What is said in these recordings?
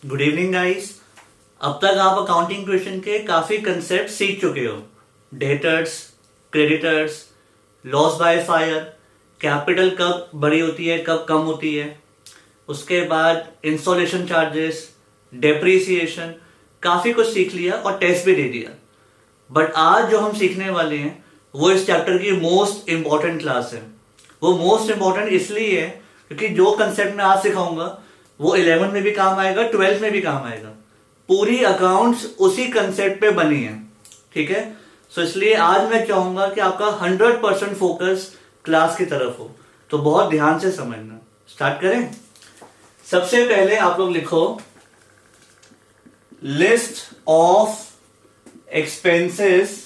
Good evening guys. अब तक आप अकाउंटिंग क्वेश्चन के काफी कंसेप्ट सीख चुके हो। Debtors, creditors, loss by fire, capital कब बड़ी होती है कब कम होती है, उसके बाद इंस्टॉलेशन चार्जेस, डेप्रीसिएशन, काफी कुछ सीख लिया और टेस्ट भी दे दिया। बट आज जो हम सीखने वाले हैं वो इस चैप्टर की मोस्ट इंपॉर्टेंट क्लास है। वो मोस्ट इंपॉर्टेंट इसलिए है क्योंकि जो कंसेप्ट मैं आज सिखाऊंगा वो 11 में भी काम आएगा, 12 में भी काम आएगा। पूरी अकाउंट्स उसी कंसेप्ट पे बनी है, ठीक है। सो इसलिए आज मैं चाहूंगा कि आपका 100% फोकस क्लास की तरफ हो, तो बहुत ध्यान से समझना। स्टार्ट करें। सबसे पहले आप लोग लिखो list of expenses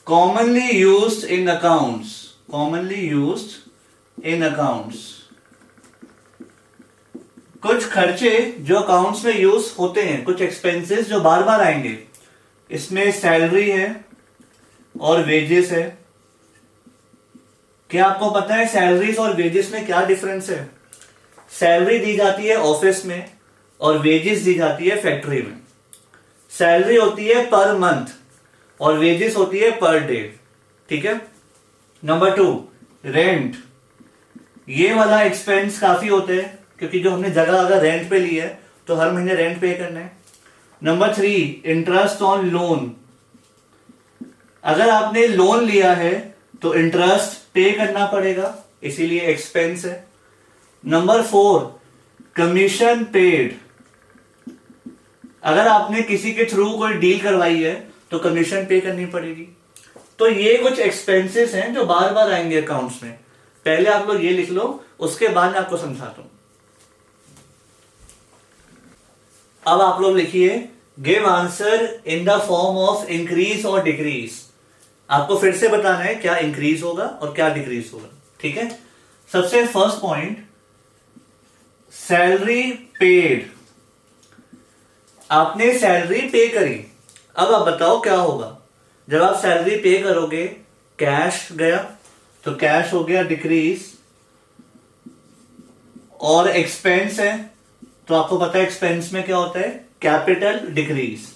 commonly used in accounts, commonly used in accounts। कुछ खर्चे जो अकाउंट्स में यूज होते हैं, कुछ एक्सपेंसेस जो बार बार आएंगे। इसमें सैलरी है और वेजेस है। क्या आपको पता है सैलरीज और वेजेस में क्या डिफरेंस है? सैलरी दी जाती है ऑफिस में और वेजेस दी जाती है फैक्ट्री में। सैलरी होती है पर मंथ और वेजेस होती है पर डे, ठीक है। Number 2, rent. ये वाला एक्सपेंस काफी होते हैं क्योंकि जो हमने जगह अगर रेंट पे ली है तो हर महीने रेंट पे करना है। Number 3, interest on loan. अगर आपने लोन लिया है तो इंटरेस्ट पे करना पड़ेगा, इसीलिए एक्सपेंस है। Number 4, commission paid. अगर आपने किसी के थ्रू कोई डील करवाई है तो कमीशन पे करनी पड़ेगी। तो ये कुछ एक्सपेंसेस हैं जो बार बार आएंगे अकाउंट्स में। पहले आप लोग ये लिख लो, उसके बाद मैं आपको समझाता हूं। अब आप लोग लिखिए give answer in the form of increase और डिक्रीज। आपको फिर से बताना है क्या इंक्रीज होगा और क्या डिक्रीज होगा, ठीक है। सबसे फर्स्ट पॉइंट, सैलरी पेड। आपने सैलरी पे करी, अब आप बताओ क्या होगा। जब आप सैलरी पे करोगे, कैश गया तो कैश हो गया डिक्रीज, और एक्सपेंस है तो आपको पता है एक्सपेंस में क्या होता है, कैपिटल डिक्रीज।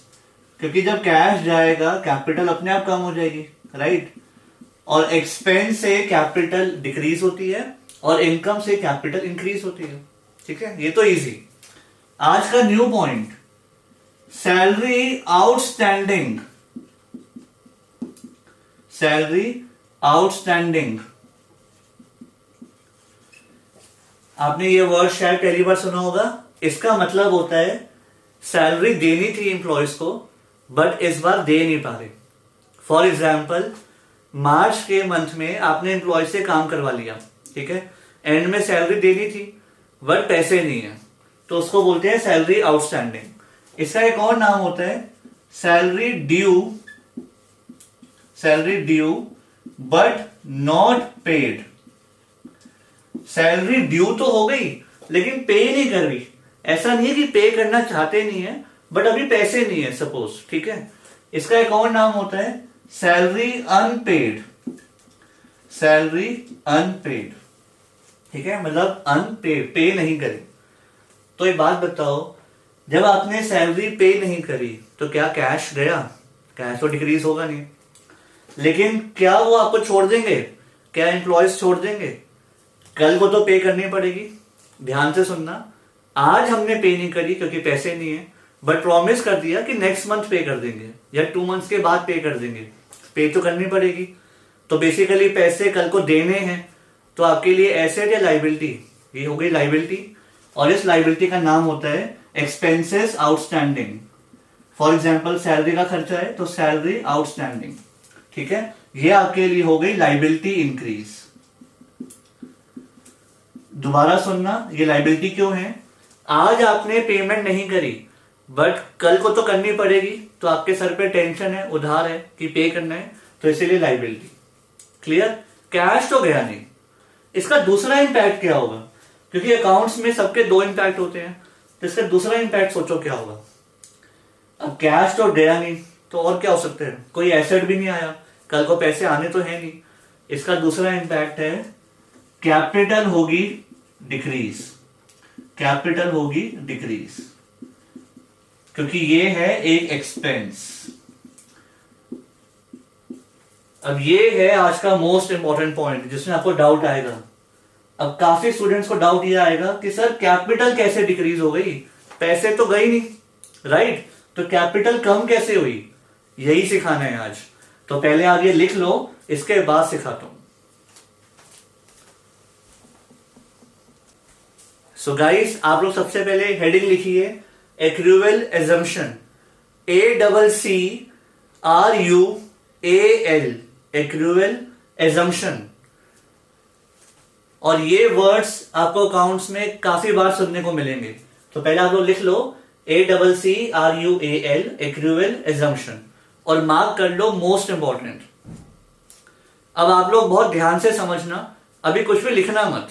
क्योंकि जब कैश जाएगा कैपिटल अपने आप कम हो जाएगी, राइट। और एक्सपेंस से कैपिटल डिक्रीज होती है और इनकम से कैपिटल इंक्रीज होती है, ठीक है। ये तो इजी। आज का new point, salary outstanding. Salary outstanding, आपने ये वर्ड शायद पहली बार सुना होगा। इसका मतलब होता है सैलरी देनी थी एम्प्लॉयज को बट इस बार दे नहीं पा रहे। फॉर एग्जाम्पल, मार्च के मंथ में आपने एम्प्लॉय से काम करवा लिया, ठीक है। एंड में सैलरी देनी थी बट पैसे नहीं है, तो उसको बोलते हैं सैलरी आउटस्टैंडिंग। इसका एक और नाम होता है salary due. Salary due but not paid. Salary due तो हो गई लेकिन पे नहीं कर रही। ऐसा नहीं है कि पे करना चाहते नहीं है बट अभी पैसे नहीं है सपोज, ठीक है। इसका एक और नाम होता है सैलरी अनपेड। सैलरी अनपेड, ठीक है, मतलब अनपेड, पे नहीं करी। तो एक बात बताओ, जब आपने सैलरी पे नहीं करी तो क्या कैश गया? कैश तो डिक्रीज होगा नहीं। लेकिन क्या वो आपको छोड़ देंगे? क्या एम्प्लॉयज छोड़ देंगे? कल को तो पे करनी पड़ेगी। ध्यान से सुनना, आज हमने पे नहीं करी क्योंकि पैसे नहीं है, बट प्रॉमिस कर दिया कि नेक्स्ट मंथ पे कर देंगे या 2 मंथ्स के बाद पे कर देंगे। पे तो करनी पड़ेगी। तो बेसिकली पैसे कल को देने हैं, तो आपके लिए एसेट या लाइबिलिटी? ये हो गई लाइबिलिटी, और इस लाइबिलिटी का नाम होता है expenses outstanding. For example, salary का खर्चा है तो सैलरी आउटस्टैंडिंग, ठीक है। ये आपके लिए हो गई लाइबिलिटी इंक्रीज। दोबारा सुनना, ये लाइबिलिटी क्यों है? आज आपने पेमेंट नहीं करी बट कल को तो करनी पड़ेगी, तो आपके सर पे टेंशन है, उधार है कि पे करना है, तो इसीलिए लाइबिलिटी। क्लियर? कैश तो गया नहीं। इसका दूसरा इंपैक्ट क्या होगा? क्योंकि अकाउंट्स में सबके 2 इंपैक्ट होते हैं, तो इसका दूसरा इंपैक्ट सोचो क्या होगा। अब कैश तो गया नहीं तो और क्या हो सकते हैं? कोई एसेट भी नहीं आया, कल को पैसे आने तो है नहीं। इसका दूसरा इंपैक्ट है कैपिटल होगी डिक्रीज, कैपिटल होगी डिक्रीज, क्योंकि ये है एक एक्सपेंस। अब ये है आज का मोस्ट इंपॉर्टेंट पॉइंट जिसमें आपको डाउट आएगा। अब काफी स्टूडेंट्स को डाउट ये आएगा कि सर कैपिटल कैसे डिक्रीज हो गई, पैसे तो गई नहीं, राइट? तो कैपिटल कम कैसे हुई, यही सिखाना है आज। तो पहले आप ये लिख लो, इसके बाद सिखाता हूं। सो गाइस, आप लोग सबसे पहले हेडिंग लिखिए accrual assumption, ACCRUAL, accrual assumption. और ये वर्ड्स आपको अकाउंट्स में काफी बार सुनने को मिलेंगे। तो पहले आप लोग लिख लो ACCRUAL, एक्रूअल एजम्पशन, और मार्क कर लो मोस्ट इंपॉर्टेंट। अब आप लोग बहुत ध्यान से समझना, अभी कुछ भी लिखना मत,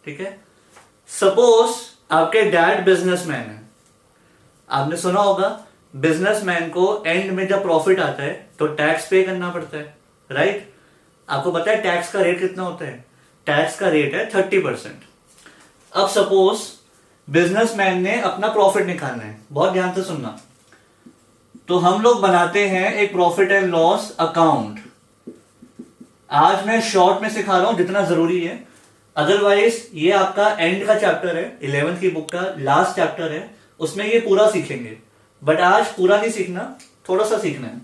ठीक है? सपोज आपके डैड बिजनेसमैन है, आपने सुना होगा बिजनेसमैन को एंड में जब प्रॉफिट आता है तो टैक्स पे करना पड़ता है, राइट? आपको पता है टैक्स का रेट कितना होता है? टैक्स का रेट है 30%। अब सपोज बिजनेसमैन ने अपना प्रॉफिट निकालना है, बहुत ध्यान से सुनना। तो हम लोग बनाते हैं एक प्रॉफिट एंड लॉस अकाउंट। आज मैं शॉर्ट में सिखा रहा हूं जितना जरूरी है, अदरवाइज ये आपका एंड का चैप्टर है, 11th की बुक का लास्ट चैप्टर है, उसमें ये पूरा सीखेंगे। बट आज पूरा नहीं सीखना, थोड़ा सा सीखना है।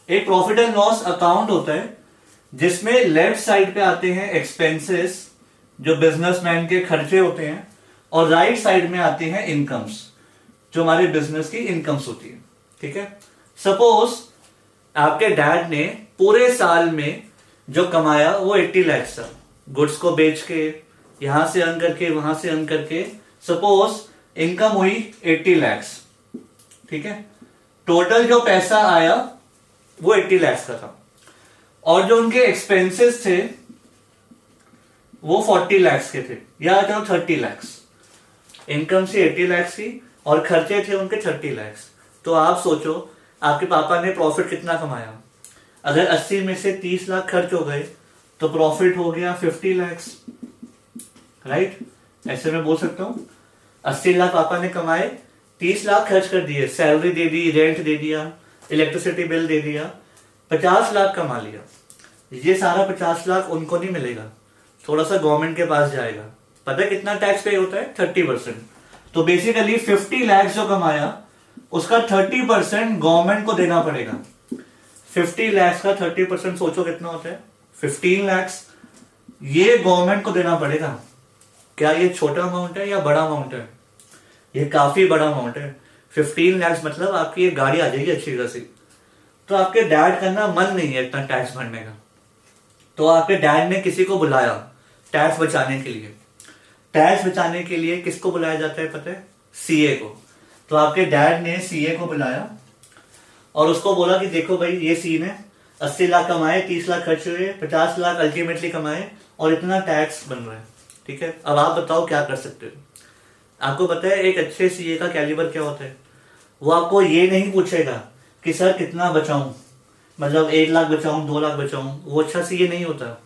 एक प्रॉफिट एंड लॉस अकाउंट होता है जिसमें लेफ्ट साइड पे आते हैं एक्सपेंसेस, जो बिजनेसमैन के खर्चे होते हैं, और राइट साइड में आते हैं इनकम्स, जो हमारे बिजनेस की इनकम्स होती है, ठीक है? सपोज आपके डैड ने पूरे साल में जो कमाया वो 80 लाख था, गुड्स को बेच के, यहां से अर्न करके, वहां से अर्न करके, सपोज इनकम हुई 80 लाख, ठीक है? टोटल जो पैसा आया वो 80 लाख का था, और जो उनके एक्सपेंसेस थे वो 40 लाख के थे, या चलो 30 लाख। इनकम से 80 लाख थी और खर्चे थे उनके 30 लाख। तो आप सोचो आपके पापा ने प्रॉफिट कितना कमाया? अगर 80 में से 30 लाख खर्च हो गए तो प्रॉफिट हो गया 50 लाख, राइट? ऐसे मैं बोल सकता हूं 80 लाख पापा ने कमाए, 30 लाख खर्च कर दिए, सैलरी दे दी, रेंट दे दिया, इलेक्ट्रिसिटी बिल दे दिया, 50 लाख कमा लिया। ये सारा 50 लाख उनको नहीं मिलेगा, थोड़ा सा गवर्नमेंट के पास जाएगा। पता है कितना टैक्स पे होता है? 30%। तो बेसिकली 50 लाख जो कमाया उसका 30% गवर्नमेंट को देना पड़ेगा। 50 लाख का 30% सोचो कितना होता है? 15 लाख। ये गवर्नमेंट को देना पड़ेगा। क्या ये छोटा अमाउंट है या बड़ा अमाउंट है? ये काफी बड़ा अमाउंट है। 15 लाख मतलब आपकी ये गाड़ी आ जाएगी अच्छी खासी। तो आपके डैड का ना मन नहीं है इतना टैक्स भरने का, तो आपके डैड ने किसी को बुलाया टैक्स बचाने के लिए। टैक्स बचाने के लिए किसको बुलाया जाता है पता है? सीए को। तो आपके डैड ने सीए को बुलाया और उसको बोला कि देखो भाई ये सीन है, 80 लाख कमाए, 30 लाख खर्च हुए, 50 लाख अल्टीमेटली कमाए और इतना टैक्स बन रहा है, ठीक है? अब आप बताओ क्या कर सकते हो? आपको पता है एक अच्छे सीए का कैलिबर क्या होता है? वो आपको ये नहीं पूछेगा कि सर कितना बचाऊं, मतलब 1 लाख बचाऊं, 2 लाख बचाऊं। वो अच्छा सीए नहीं होता।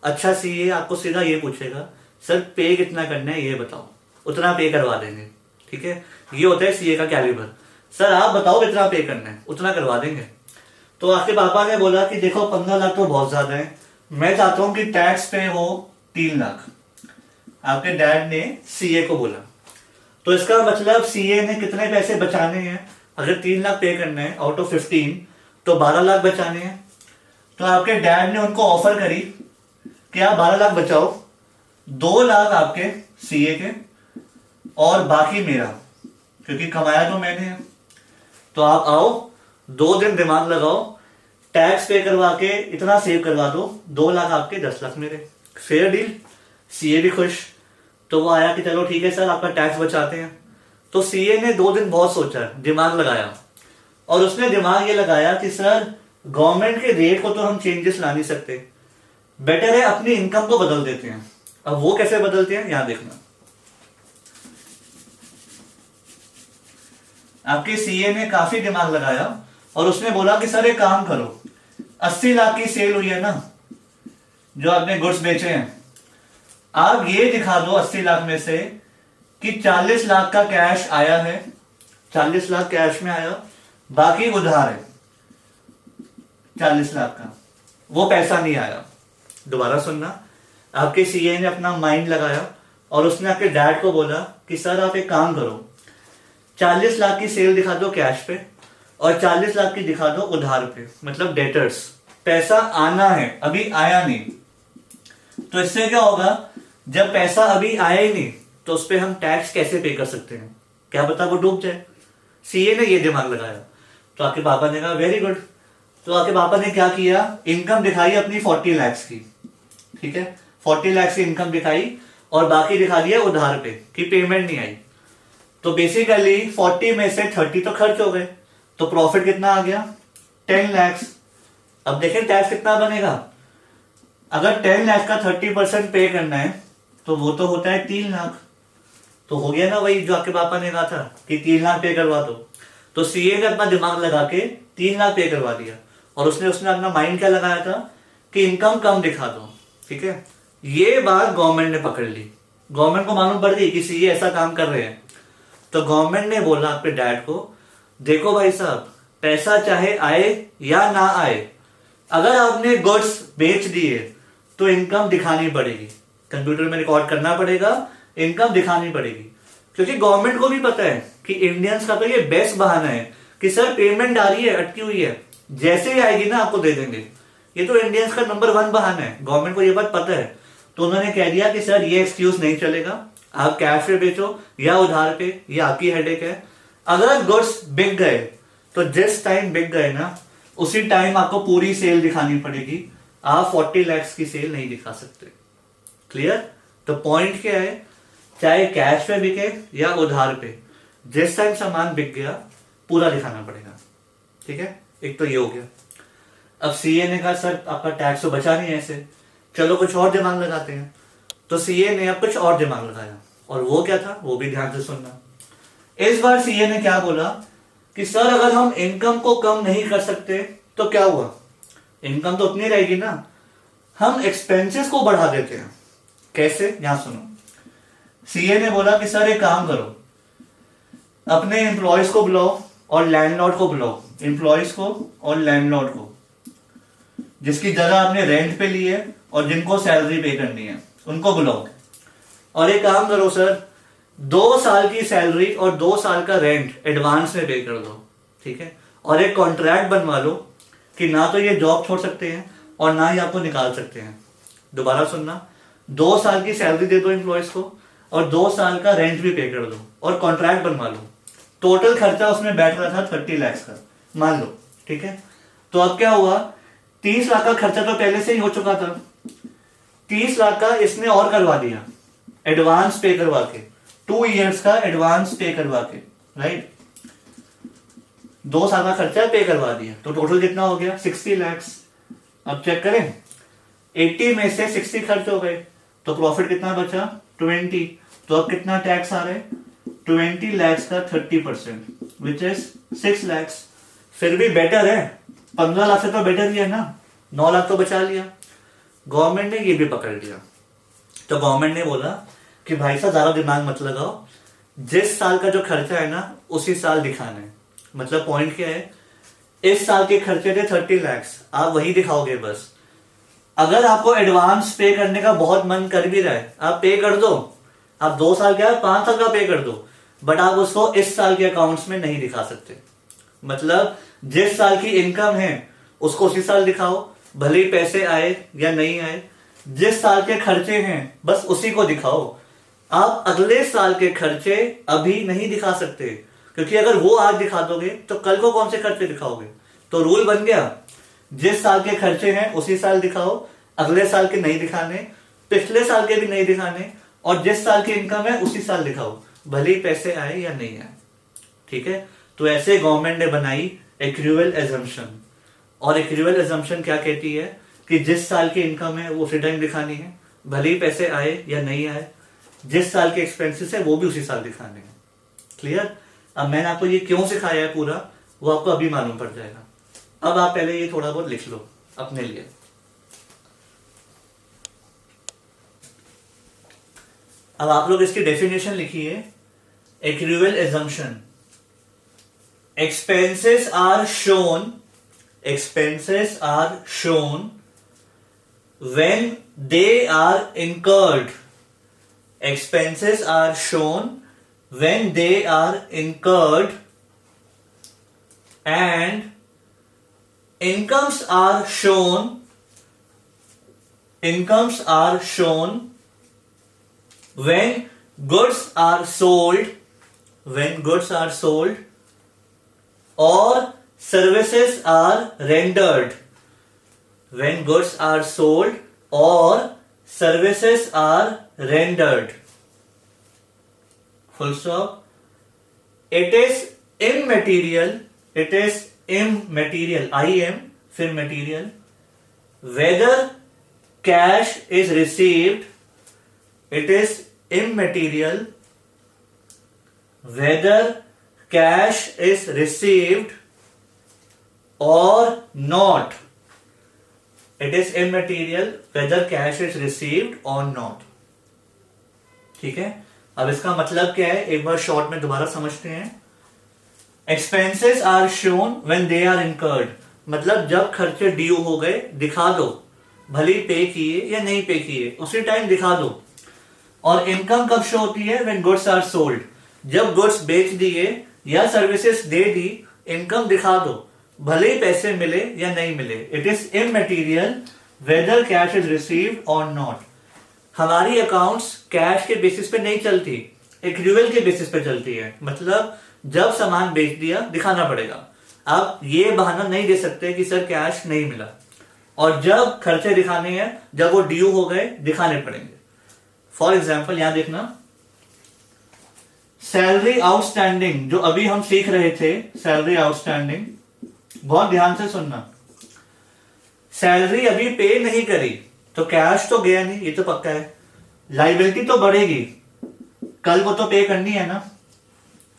अच्छा सीए आपको सीधा ये पूछेगा सर पे कितना करना है ये बताओ, उतना पे करवा देंगे, ठीक है? ये होता है सीए का कैलिबर। सर आप बताओ कितना पे करना है, उतना करवा देंगे। तो आपके पापा ने बोला कि देखो 15 लाख तो बहुत ज्यादा है, मैं चाहता हूं कि टैक्स पे हो 3 लाख। आपके डैड ने सीए को बोला, तो इसका मतलब सीए ने कितने पैसे बचाने हैं? अगर 3 लाख पे करना है आउट ऑफ 15 तो 12 लाख बचाने हैं। तो आपके डैड ने उनको ऑफर करी कि आप 12 लाख बचाओ, 2 लाख आपके सीए के और बाकी मेरा, क्योंकि कमाया तो मैंने है। तो आप आओ, 2 दिन दिमाग लगाओ, टैक्स पे करवा के इतना सेव करवा दो, 2 लाख आपके 10 लाख मेरे। Fair deal. सीए भी खुश। तो वो आया कि चलो ठीक है सर आपका टैक्स बचाते हैं। तो सीए ने 2 दिन बहुत सोचा, दिमाग लगाया, और उसने दिमाग ये लगाया कि सर गवर्नमेंट के रेट को तो हम चेंजेस ला नहीं सकते, बेटर है अपनी इनकम को बदल देते हैं। अब वो कैसे बदलते हैं यहां देखना। आपके सीए ने काफी दिमाग लगाया और उसने बोला कि सर एक काम करो, 80 लाख की सेल हुई है ना जो आपने गुड्स बेचे हैं, आप ये दिखा दो 80 लाख में से कि 40 लाख का कैश आया है, 40 लाख कैश में आया, बाकी उधार है 40 लाख का, वो पैसा नहीं आया। दोबारा सुनना, आपके सीए ने अपना माइंड लगाया और उसने आपके डैड को बोला कि सर आप एक काम करो, 40 लाख की सेल दिखा दो कैश पे और 40 लाख की दिखा दो उधार पे, मतलब डेटर्स। पैसा आना है, अभी आया नहीं। तो इससे क्या होगा, जब पैसा अभी आया ही नहीं तो उस पर हम टैक्स कैसे पे कर सकते हैं, क्या पता वो डूब जाए। सीए ने ये दिमाग लगाया। तो आपके पापा ने कहा वेरी गुड। तो आपके पापा ने क्या किया, इनकम दिखाई अपनी 40 लाख की, ठीक है, 40 लाख की इनकम दिखाई और बाकी दिखा दिया उधार पे कि पेमेंट नहीं आई। तो बेसिकली 40 में से 30 तो खर्च हो गए, तो प्रॉफिट कितना आ गया, 10 लाख। अब देखें टैक्स कितना बनेगा, अगर 10 लाख का 30% पे करना है तो वो तो होता है 3 लाख। तो हो गया ना वही जो आपके पापा ने कहा था कि 3 लाख पे करवा दो। तो सीए ने अपना दिमाग लगा के 3 लाख पे करवा दिया और उसने अपना माइंड क्या लगाया था कि इनकम कम दिखा दो, ठीक है। ये बात गवर्नमेंट ने पकड़ ली, गवर्नमेंट को मालूम पड़ गई कि सीए ऐसा काम कर रहे हैं। तो गवर्नमेंट ने बोला आपके डैड को, देखो भाई साहब, पैसा चाहे आए या ना आए, अगर आपने गुड्स बेच दिए तो इनकम दिखानी पड़ेगी, कंप्यूटर में रिकॉर्ड करना पड़ेगा, इनकम दिखानी पड़ेगी। क्योंकि गवर्नमेंट को भी पता है कि इंडियंस का तो ये बेस्ट बहाना है कि सर पेमेंट आ रही है, अटकी हुई है, जैसे ही आएगी ना आपको दे देंगे। ये तो इंडियंस का नंबर 1 बहाना है, गवर्नमेंट को ये बात पता है। तो उन्होंने कह दिया कि सर ये एक्सक्यूज नहीं चलेगा, आप कैश पे बेचो या उधार पे, ये आपकी हेडेक है। अगर गुड्स बिक गए तो जिस टाइम बिक गए ना उसी टाइम आपको पूरी सेल दिखानी पड़ेगी, आप 40 लाख की सेल नहीं दिखा सकते। क्लियर? तो पॉइंट क्या है, चाहे कैश पे बिके या उधार पे, जिस टाइम सामान बिक गया पूरा दिखाना पड़ेगा, ठीक है। एक तो ये हो गया। अब सीए ने कहा सर आपका टैक्स तो बचा नहीं ऐसे, चलो कुछ और दिमाग लगाते हैं। तो सीए ने अब कुछ और दिमाग लगाया, और वो क्या था वो भी ध्यान से सुनना। इस बार सीए ने क्या बोला कि सर अगर हम इनकम को कम नहीं कर सकते तो क्या हुआ, इनकम तो उतनी रहेगी ना, हम एक्सपेंसेस को बढ़ा देते हैं। कैसे, यहां सुनो। सीए ने बोला कि सर एक काम करो, अपने एम्प्लॉयज को बुलाओ और लैंडलॉर्ड को बुलाओ, एम्प्लॉयज को और लैंडलॉर्ड को, जिसकी जगह आपने रेंट पे ली है और जिनको सैलरी पे करनी है उनको बुलाओ, और एक काम करो सर 2 साल की सैलरी और 2 साल का रेंट एडवांस में पे कर दो, ठीक है। और एक कॉन्ट्रैक्ट बनवा लो कि ना तो ये जॉब छोड़ सकते हैं और ना ही आपको निकाल सकते हैं। दोबारा सुनना, 2 साल की सैलरी दे दो एम्प्लॉयज को और 2 साल का रेंट भी पे कर दो और कॉन्ट्रैक्ट बनवा लो। टोटल खर्चा उसमें बैठ रहा था 30 लाख का, मान लो, ठीक है। तो अब क्या हुआ, 30 लाख का खर्चा तो पहले से ही हो चुका था, 30 लाख का इसने और करवा दिया एडवांस पे करवा के, 2 इयर्स का एडवांस पे करवा के, राइट। 2 साल का खर्चा पे करवा दिया, तो टोटल कितना हो गया 60 लाख। अब चेक करें, 80 में से 60 खर्च हो गए तो प्रॉफिट कितना बचा 20। तो अब कितना टैक्स आ रहा है 20 लाख का 30%, विच इज 6 लाख। फिर भी बेटर है, 15 लाख से तो बेटर ही है ना, 9 लाख तो बचा लिया। गवर्नमेंट ने ये भी पकड़ लिया। तो गवर्नमेंट ने बोला कि भाई साहब ज्यादा दिमाग मत लगाओ, जिस साल का जो खर्चा है ना उसी साल दिखाना है। मतलब पॉइंट क्या है, इस साल के खर्चे थे 30 लाख, आप वही दिखाओगे बस। अगर आपको एडवांस पे करने का बहुत मन कर भी रहा है, आप पे कर दो, आप 2 साल क्या 5 साल का पे कर दो, बट आप उसको इस साल के अकाउंट्स में नहीं दिखा सकते। मतलब जिस साल की इनकम है उसको उसी साल दिखाओ, भले ही पैसे आए या नहीं आए। जिस साल के खर्चे हैं बस उसी को दिखाओ, आप अगले साल के खर्चे अभी नहीं दिखा सकते, क्योंकि अगर वो आज दिखा दोगे तो कल को कौन से खर्चे दिखाओगे। तो रूल बन गया, जिस साल के खर्चे हैं उसी साल दिखाओ, अगले साल के नहीं दिखाने, पिछले साल के भी नहीं दिखाने, और जिस साल की इनकम है उसी साल दिखाओ, भले ही पैसे आए या नहीं आए, ठीक है। तो ऐसे गवर्नमेंट ने बनाई एक्रूअल एजम्पशन। और एक्रूअल एजम्पशन क्या कहती है कि जिस साल की इनकम है वो उसी टाइम दिखानी है, भले ही पैसे आए या नहीं आए, जिस साल के एक्सपेंसेस है वो भी उसी साल दिखाने हैं। क्लियर? अब मैंने आपको ये क्यों सिखाया है पूरा, वो आपको अभी मालूम पड़ जाएगा। अब आप पहले ये थोड़ा बहुत लिख लो अपने लिए। अब आप लोग इसकी डेफिनेशन लिखिए। Accrual assumption, expenses are shown when they are incurred. Expenses are shown when they are incurred, and incomes are shown when goods are sold, or services are rendered. When goods are sold or services are rendered. Full stop. It is immaterial, IM फिर material, whether cash is received. It is immaterial whether cash is received or not. It is immaterial whether cash is received or not. ठीक है, अब इसका मतलब क्या है एक बार short में दोबारा समझते हैं। Expenses are shown when they are incurred, मतलब जब खर्चे ड्यू हो गए दिखा दो, भले पे किए या नहीं पे किए उसी टाइम दिखा दो। और इनकम कब शो होती है? व्हेन गुड्स आर सोल्ड, जब गुड्स बेच दिए या सर्विसेज दे दी, इनकम दिखा दो, भले ही पैसे मिले या नहीं मिले। It is immaterial whether cash is received और नॉट। हमारी अकाउंट्स कैश के बेसिस पे नहीं चलती, एक्रूअल के बेसिस पे चलती है। मतलब जब सामान बेच दिया दिखाना पड़ेगा। आप ये बहाना नहीं दे सकते कि सर कैश नहीं मिला। और जब खर्चे दिखाने हैं, जब वो ड्यू हो गए दिखाने पड़ेंगे। फॉर एग्जाम्पल यहां देखना, सैलरी आउटस्टैंडिंग, जो अभी हम सीख रहे थे, सैलरी आउटस्टैंडिंग, बहुत ध्यान से सुनना। सैलरी अभी पे नहीं करी तो कैश तो गया नहीं, ये तो पक्का है। लायबिलिटी तो बढ़ेगी, कल को तो पे करनी है ना।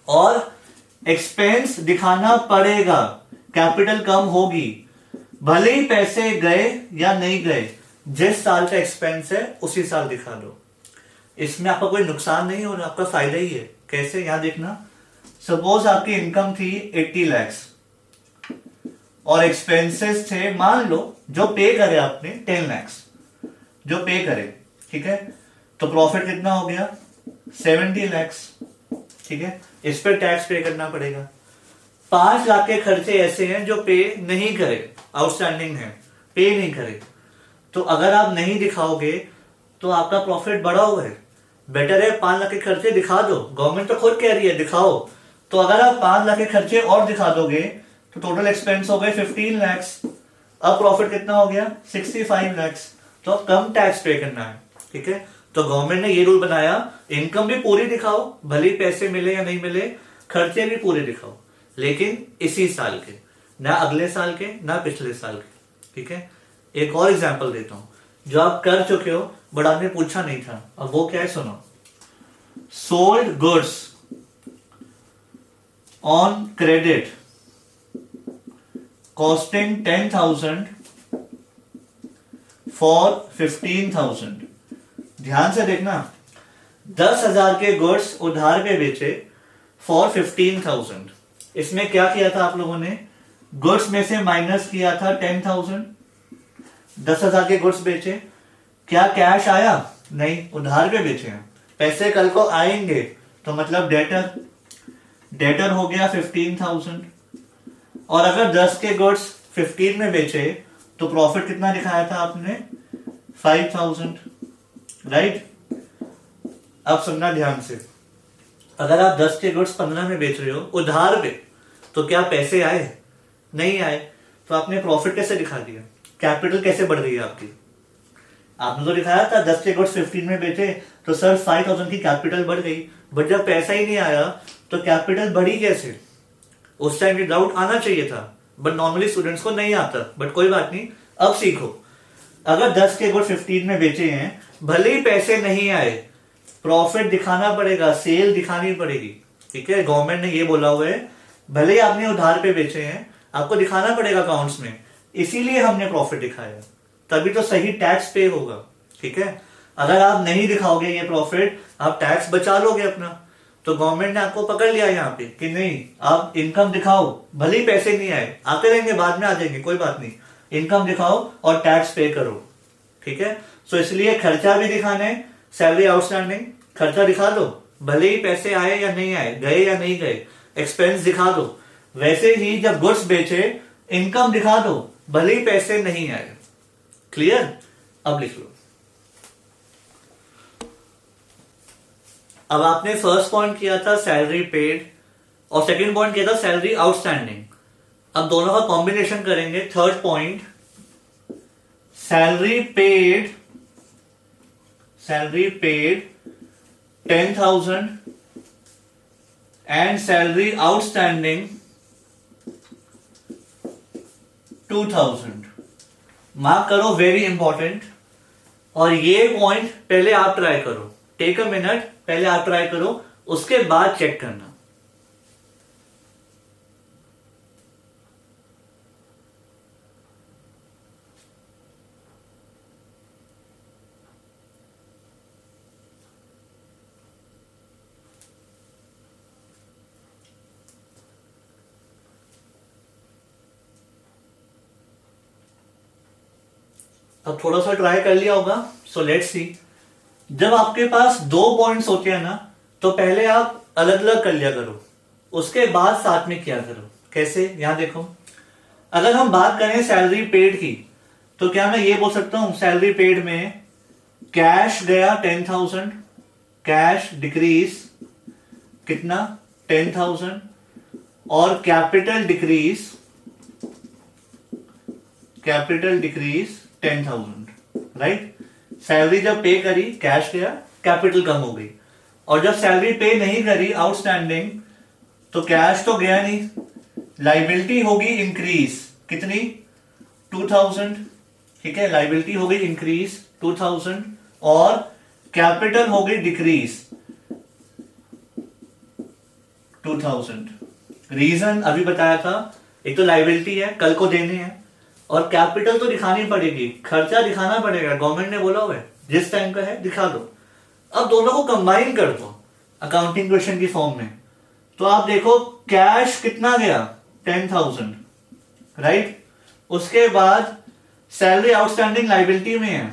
और एक्सपेंस दिखाना पड़ेगा, कैपिटल कम होगी, भले ही पैसे गए या नहीं गए, जिस साल का एक्सपेंस है उसी साल दिखा दो। इसमें आपका कोई नुकसान नहीं हो रहा, आपका फायदा ही है। कैसे? यहां देखना, सपोज आपकी इनकम थी 80 लाख और एक्सपेंसेस थे, मान लो जो पे करे आपने 10 लाख, जो पे करे, ठीक है, तो प्रॉफिट कितना हो गया? 70 लाख, ठीक है। इस पर टैक्स पे करना पड़ेगा। 5 लाख के खर्चे ऐसे हैं जो पे नहीं करे, आउटस्टैंडिंग है, पे नहीं करे। तो अगर आप नहीं दिखाओगे तो आपका प्रॉफिट बढ़ा हुआ है। बेटर है 5 लाख के खर्चे दिखा दो, गवर्नमेंट तो खुद कह रही है दिखाओ। तो अगर आप 5 लाख के खर्चे और दिखा दोगे तो टोटल एक्सपेंस हो गए 15 लाख। अब प्रॉफिट कितना हो गया? 65 लाख। तो अब कम टैक्स पे करना है, ठीक है। तो गवर्नमेंट ने ये रूल बनाया, इनकम भी पूरी दिखाओ, भले पैसे मिले या नहीं मिले, खर्चे भी पूरे दिखाओ, लेकिन इसी साल के, ना अगले साल के, ना पिछले साल के, ठीक है। एक और एग्जांपल देता हूं जो आप कर चुके हो बट आपने पूछा नहीं था। अब वो क्या है सुनो। Sold goods on credit costing 10,000 for 15,000। ध्यान से देखना, 10,000 के गुड्स उधार पे बेचे फॉर 15,000। इसमें क्या किया था आप लोगों ने? गुड्स में से माइनस किया था 10,000। 10,000 के गुड्स बेचे, क्या कैश आया? नहीं, उधार पे बेचे हैं, पैसे कल को आएंगे, तो मतलब डेटर हो गया 15,000। और अगर 10 के गुड्स 15 में बेचे तो प्रॉफिट कितना दिखाया था आपने? 5,000, राइट। अब सुनना ध्यान से, अगर आप 10 के गुड्स 15 में बेच रहे हो उधार पे, तो क्या पैसे आए? नहीं आए, तो आपने प्रॉफिट कैसे दिखा दिया? कैपिटल कैसे बढ़ रही है आपकी? आपने तो दिखाया था 10 के गुड्स 15 में बेचे तो सर 5,000 की कैपिटल बढ़ गई, बट जब पैसा ही नहीं आया तो कैपिटल बढ़ी कैसे? उस टाइम ये डाउट आना चाहिए था, बट नॉर्मली स्टूडेंट्स को नहीं आता। बट कोई बात नहीं, अब सीखो। अगर 10 के गुड्स 15 में बेचे हैं, भले ही पैसे नहीं आए, प्रॉफिट दिखाना पड़ेगा, सेल दिखानी पड़ेगी, ठीक है। गवर्नमेंट ने ये बोला हुआ है, भले ही आपने उधार पे बेचे हैं, आपको दिखाना पड़ेगा अकाउंट्स में, इसीलिए हमने प्रॉफिट दिखाया, तभी तो सही टैक्स पे होगा, ठीक है। अगर आप नहीं दिखाओगे ये प्रॉफिट, आप टैक्स बचा लोगे अपना। तो गवर्नमेंट ने आपको पकड़ लिया यहाँ पे कि नहीं, आप इनकम दिखाओ, भले ही पैसे नहीं आए, आते रहेंगे, बाद में आ जाएंगे, कोई बात नहीं, इनकम दिखाओ और टैक्स पे करो। ठीक है, सो इसलिए खर्चा भी दिखाना है, सैलरी आउटस्टैंडिंग, खर्चा दिखा दो, भले ही पैसे आए या नहीं आए, गए या नहीं गए, एक्सपेंस दिखा दो। वैसे ही जब गुड्स बेचे, इनकम दिखा दो, भले ही पैसे नहीं आए। क्लियर? अब लिख लो। अब आपने फर्स्ट पॉइंट किया था सैलरी पेड और सेकंड पॉइंट किया था सैलरी आउटस्टैंडिंग। अब दोनों का कॉम्बिनेशन करेंगे। Third point, salary paid 10,000 and salary outstanding 2,000। Mark करो, वेरी इंपॉर्टेंट। और ये पॉइंट पहले आप ट्राई करो, टेक अ मिनट, पहले आप ट्राई करो, उसके बाद चेक करना। अब थोड़ा सा ट्राई कर लिया होगा, सो लेट्स सी। जब आपके पास दो पॉइंट्स होते हैं ना, तो पहले आप अलग अलग कर लिया करो, उसके बाद साथ में किया करो। कैसे? यहां देखो, अगर हम बात करें सैलरी पेड की, तो क्या मैं ये बोल सकता हूं सैलरी पेड में कैश गया 10,000, कैश डिक्रीज कितना 10,000, और कैपिटल डिक्रीज 10,000, राइट? सैलरी जब पे करी, कैश गया, कैपिटल कम हो गई। और जब सैलरी पे नहीं करी, आउटस्टैंडिंग, तो कैश तो गया नहीं, लाइबिलिटी होगी इंक्रीज, कितनी 2,000। ठीक है, लाइबिलिटी हो गई इंक्रीज 2,000 और कैपिटल हो गई डिक्रीज 2,000। रीजन अभी बताया था, एक तो लाइबिलिटी है, कल को देने हैं, और कैपिटल तो दिखानी पड़ेगी, खर्चा दिखाना पड़ेगा, गवर्नमेंट ने बोला हुआ है जिस टाइम का है दिखा दो। अब दोनों को कंबाइन कर दो अकाउंटिंग क्वेश्चन की फॉर्म में, तो आप देखो कैश कितना गया 10,000, राइट? उसके बाद सैलरी आउटस्टैंडिंग लाइबिलिटी में है,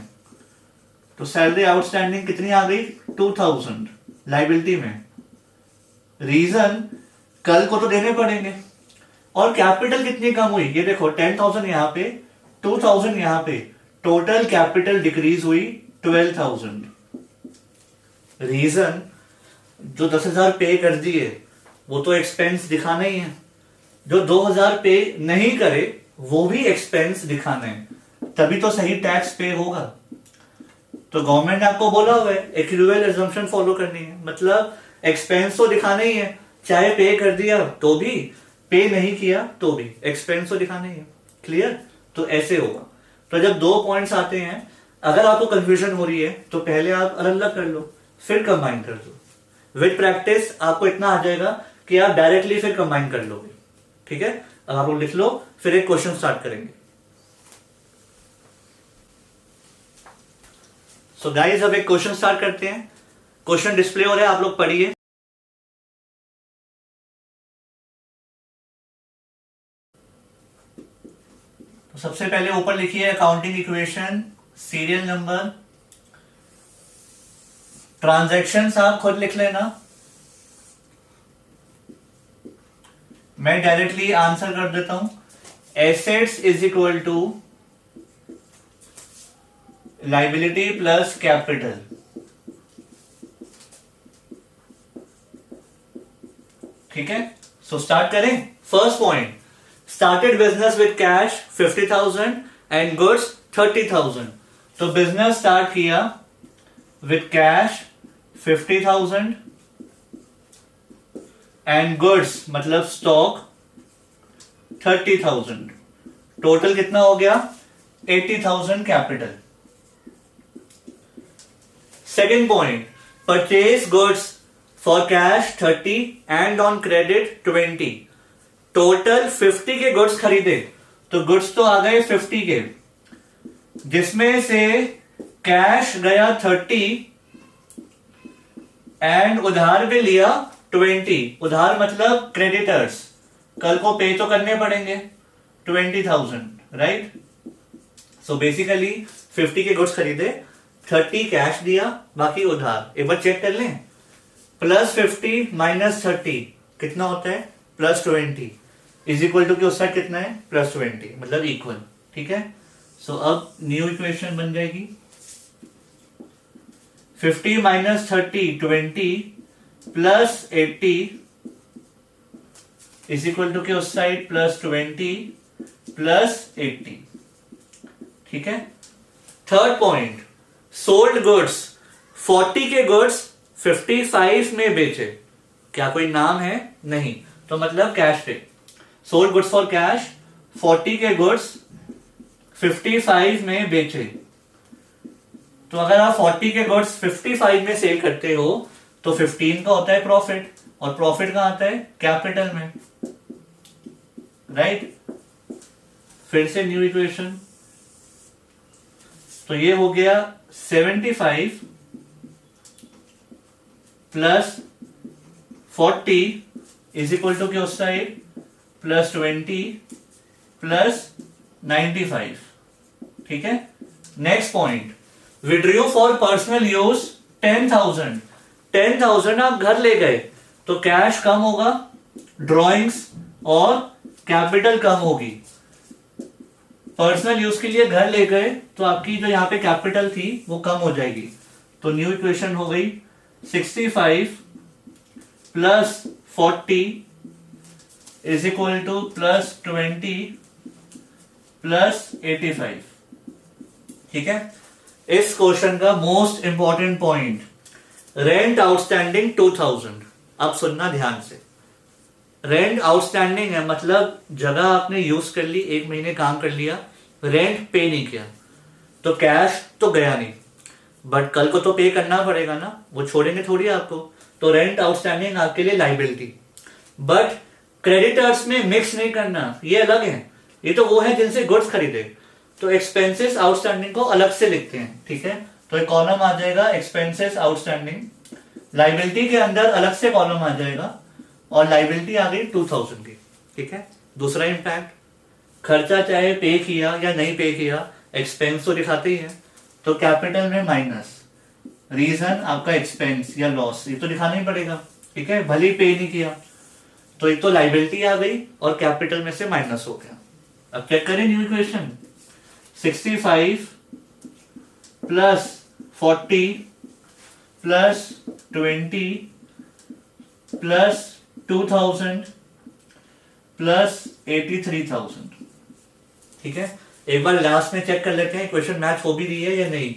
तो सैलरी आउटस्टैंडिंग कितनी आ गई 2,000 लाइबिलिटी में। रीजन, कल को तो देने पड़ेंगे। और कैपिटल कितनी कम हुई, ये देखो 10,000 यहां पे, 2,000 यहां पे, टोटल कैपिटल डिक्रीज हुई 12,000। रीजन, जो 10,000 पे कर दिए वो तो एक्सपेंस दिखाना ही है, जो 2,000 पे नहीं करे वो भी एक्सपेंस दिखाना है, तभी तो सही टैक्स पे होगा। तो गवर्नमेंट ने आपको बोला हुआ है इक्विवेलेंट अजम्पशन फॉलो करनी है, मतलब एक्सपेंस तो दिखाना ही है, चाहे पे कर दिया तो भी, पे नहीं किया तो भी एक्सपेंस तो दिखाना ही है। क्लियर? तो ऐसे होगा। तो जब दो पॉइंट्स आते हैं, अगर आपको कंफ्यूजन हो रही है तो पहले आप अलग अलग कर लो, फिर कंबाइन कर दो। विद प्रैक्टिस आपको इतना आ जाएगा कि आप डायरेक्टली फिर कंबाइन कर लोगे। ठीक है, अब आप लोग लिख लो, फिर एक क्वेश्चन स्टार्ट करेंगे। सो गाइस, अब एक क्वेश्चन स्टार्ट करते हैं। क्वेश्चन डिस्प्ले हो रहा है, आप लोग पढ़िए। तो सबसे पहले ऊपर लिखिए accounting equation, serial number, transactions आप खुद लिख लेना, मैं डायरेक्टली आंसर कर देता हूं। Assets is equal to liability plus capital. ठीक है, सो स्टार्ट करें। First point, started business with cash 50,000 and goods 30,000। तो बिजनेस स्टार्ट किया विद कैश 50,000 एंड गुड्स मतलब स्टॉक 30,000। टोटल कितना हो गया 80,000 capital. Second point, purchase goods for cash 30 and on credit 20। Total 50 के गुड्स खरीदे, तो गुड्स तो आ गए 50 के, जिसमें से कैश गया 30 एंड उधार पे लिया 20। उधार मतलब क्रेडिटर्स, कल को पे तो करने पड़ेंगे 20,000, राइट। सो बेसिकली 50 के गुड्स खरीदे, 30 कैश दिया, बाकी उधार। एक बार चेक कर लें, +50 -30 कितना होता है, +20 इज इक्वल टू, उस साइड कितना है, +20, मतलब इक्वल, ठीक है। सो अब न्यू इक्वेशन बन जाएगी 50 - 30 20 +80 इज इक्वल टू उस साइड +20 +80, ठीक है। थर्ड पॉइंट, सोल्ड गुड्स, 40 के गुड्स 55 में बेचे। क्या कोई नाम है, नहीं, तो मतलब कैश पे। सोल्ड गुड्स फॉर कैश, 40 के गुड्स 55 में बेचे। तो अगर आप 40 के गुड्स 55 में सेल करते हो तो 15 का होता है प्रॉफिट, और प्रॉफिट कहां आता है, कैपिटल में, राइट। फिर से न्यू इक्वेशन, तो ये हो गया 75 + 40 इज इक्वल टू उस साइड +20 +95, ठीक है। Next point, withdrew for personal use 10,000 आप घर ले गए तो कैश कम होगा, ड्रॉइंग्स और कैपिटल कम होगी। पर्सनल यूज के लिए घर ले गए तो आपकी जो यहां पे कैपिटल थी वो कम हो जाएगी। तो न्यू इक्वेशन हो गई 65 + 40 इज इक्वल टू +20 +85, ठीक है। इस क्वेश्चन का most important point, rent outstanding 2000। अब सुनना ध्यान से, रेंट आउटस्टैंडिंग है मतलब जगह आपने यूज कर ली, 1 महीने काम कर लिया, रेंट पे नहीं किया, तो कैश तो गया नहीं, बट कल को तो पे करना पड़ेगा ना, वो छोड़ेंगे थोड़ी आपको। तो रेंट आउटस्टैंडिंग आपके लिए लाइबिलिटी, बट क्रेडिटर्स में मिक्स नहीं करना, ये अलग है। ये तो वो है जिनसे गुड्स खरीदे, तो एक्सपेंसेस आउटस्टैंडिंग को अलग से लिखते हैं, ठीक है। तो एक कॉलम आ जाएगा एक्सपेंसेस आउटस्टैंडिंग, लाइबिलिटी के अंदर अलग से कॉलम आ जाएगा, और लाइबिलिटी आ गई 2000 की, ठीक है। दूसरा इंपैक्ट, खर्चा चाहे पे किया या नहीं पे किया, एक्सपेंस तो दिखाते ही है, तो कैपिटल में माइनस, रीजन आपका एक्सपेंस या लॉस, ये तो दिखाना ही पड़ेगा, ठीक है, भले पे नहीं किया। तो एक तो लाइबिलिटी आ गई और कैपिटल में से माइनस हो गया। अब चेक करें न्यू इक्वेशन, 65 + 40 + 20 + 2000 + 83,000, ठीक है। एक बार लास्ट में चेक कर लेते हैं क्वेश्चन मैच हो भी रही है या नहीं।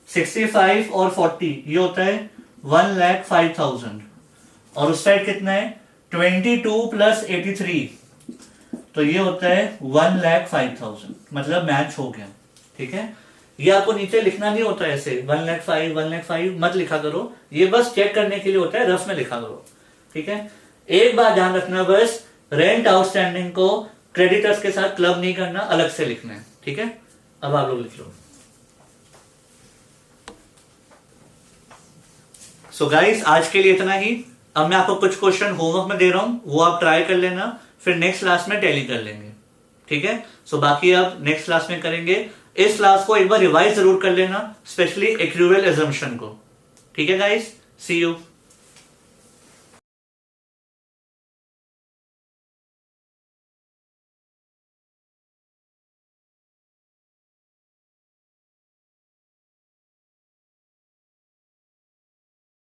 65 और 40 ये होता है 1,05,000, और उस साइड कितना है 22 + 83, तो ये होता है 1,05,000, मतलब मैच हो गया, ठीक है। ये आपको नीचे लिखना नहीं होता ऐसे 1,05,000 मत लिखा करो, ये बस चेक करने के लिए होता है, रफ में लिखा करो, ठीक है। एक बात ध्यान रखना, बस रेंट आउटस्टैंडिंग को क्रेडिटर्स के साथ क्लब नहीं करना, अलग से लिखना है, ठीक है। अब आप लोग लिख लो। सो गाइस आज के लिए इतना ही। अब मैं आपको कुछ क्वेश्चन होमवर्क में दे रहा हूं, वो आप ट्राई कर लेना, फिर नेक्स्ट क्लास में टैली कर लेंगे, ठीक है। सो बाकी आप नेक्स्ट क्लास में करेंगे। इस क्लास को एक बार रिवाइज जरूर कर लेना, स्पेशली एक्यूरेल अजम्पशन को, ठीक है गाइस। C you.